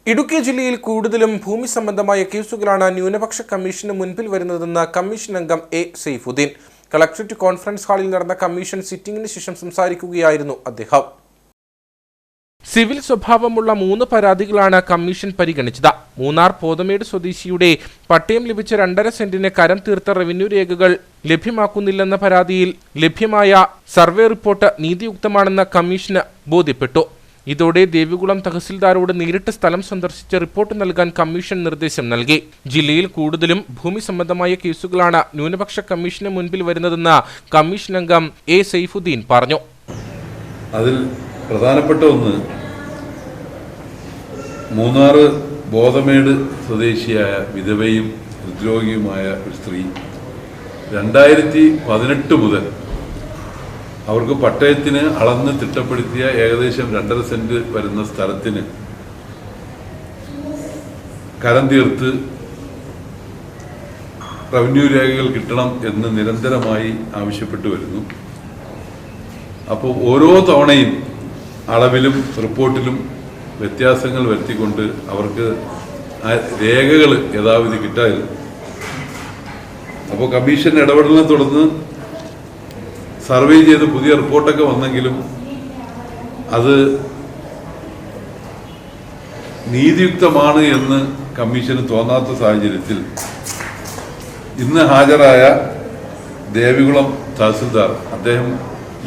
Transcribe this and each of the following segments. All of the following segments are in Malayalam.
ഇടുക്കി ജില്ലയിൽ കൂടുതലും ഭൂമി സംബന്ധമായ കേസുകളാണ് ന്യൂനപക്ഷ കമ്മീഷന് മുൻപിൽ വരുന്നതെന്ന് കമ്മീഷൻ അംഗം എ സൈഫുദ്ദീൻ കളക്ടറേറ്റ് കോൺഫറൻസ് ഹാളിൽ നടന്ന കമ്മീഷൻ സിറ്റിംഗിന് ശേഷം സംസാരിക്കുകയായിരുന്നു അദ്ദേഹം. സിവിൽ സ്വഭാവമുള്ള 3 പരാതികളാണ് കമ്മീഷൻ പരിഗണിച്ചത്. മൂന്നാർ പോതമേട് സ്വദേശിയുടെ പട്ടയം ലഭിച്ച 2.5 സെന്റിന് കരം തീർത്ത റവന്യൂ രേഖകൾ ലഭ്യമാക്കുന്നില്ലെന്ന പരാതിയിൽ ലഭ്യമായ സർവേ റിപ്പോർട്ട് നീതിയുക്തമാണെന്ന് കമ്മീഷന് ബോധ്യപ്പെട്ടു. ഇതോടെ ദേവികുളം തഹസിൽദാരോട് നേരിട്ട് സ്ഥലം സന്ദർശിച്ച് റിപ്പോർട്ട് നൽകാൻ കമ്മീഷൻ നിർദ്ദേശം നൽകി. ജില്ലയിൽ കൂടുതലും ഭൂമി സംബന്ധമായ കേസുകളാണ് ന്യൂനപക്ഷ കമ്മീഷന് മുൻപിൽ വരുന്നതെന്ന് കമ്മീഷൻ അംഗം എ സൈഫുദ്ദീൻ പറഞ്ഞു. അതിൽ പ്രധാനപ്പെട്ട ഒന്ന്, മൂന്നാർ ബോധമേട് സ്വദേശിയായ വിധവയും ഹൃദ്രോഗിയുമായ ഒരു സ്ത്രീ 2018 മുതൽ അവർക്ക് പട്ടയത്തിന് അളന്ന് തിട്ടപ്പെടുത്തിയ ഏകദേശം 2.5 സെന്റ് വരുന്ന സ്ഥലത്തിന് കരം തീർത്ത് റവന്യൂ രേഖകൾ കിട്ടണം എന്ന് നിരന്തരമായി ആവശ്യപ്പെട്ടു വരുന്നു. അപ്പോൾ ഓരോ തവണയും അളവിലും റിപ്പോർട്ടിലും വ്യത്യാസങ്ങൾ വരുത്തിക്കൊണ്ട് അവർക്ക് ആ രേഖകൾ യഥാവിധി കിട്ടായിരുന്നു. അപ്പോൾ കമ്മീഷൻ ഇടപെടലിനെ തുടർന്ന് സർവേ ചെയ്ത് പുതിയ റിപ്പോർട്ടൊക്കെ വന്നെങ്കിലും അത് നീതിയുക്തമാണ് എന്ന് കമ്മീഷന് തോന്നാത്ത സാഹചര്യത്തിൽ ഇന്ന് ഹാജരായ ദേവികുളം തഹസിൽദാർ അദ്ദേഹം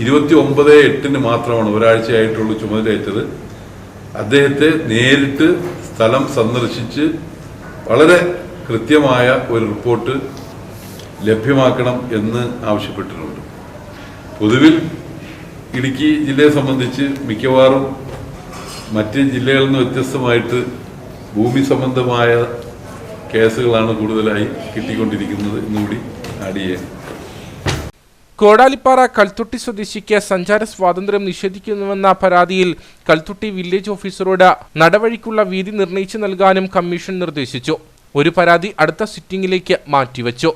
29/8 മാത്രമാണ് ഒരാഴ്ചയായിട്ടുള്ള ചുമതലയേറ്റത്. അദ്ദേഹത്തെ നേരിട്ട് സ്ഥലം സന്ദർശിച്ച് വളരെ കൃത്യമായ ഒരു റിപ്പോർട്ട് ലഭ്യമാക്കണം എന്ന് ആവശ്യപ്പെട്ടിട്ടുണ്ട്. പൊതുവിൽ ഇടുക്കി ജില്ലയെ സംബന്ധിച്ച് മിക്കവാറും മറ്റ് ജില്ലകളിൽ നിന്ന് വ്യത്യസ്തമായിട്ട് ഭൂമി സംബന്ധമായ കേസുകളാണ് കൂടുതലായി കിട്ടിക്കൊണ്ടിരിക്കുന്നത് എന്നുകൂടി ആഡ് ചെയ്യാൻ. കോടാലിപ്പാറ കൽത്തുട്ടി സ്വദേശിക്ക് സഞ്ചാര സ്വാതന്ത്ര്യം നിഷേധിക്കുന്നുവെന്ന പരാതിയിൽ കൽത്തുട്ടി വില്ലേജ് ഓഫീസറോട് നടവഴിക്കുള്ള വീതി നിർണയിച്ചു നൽകാനും കമ്മീഷൻ നിർദ്ദേശിച്ചു. ഒരു പരാതി അടുത്ത സിറ്റിംഗിലേക്ക് മാറ്റിവെച്ചു.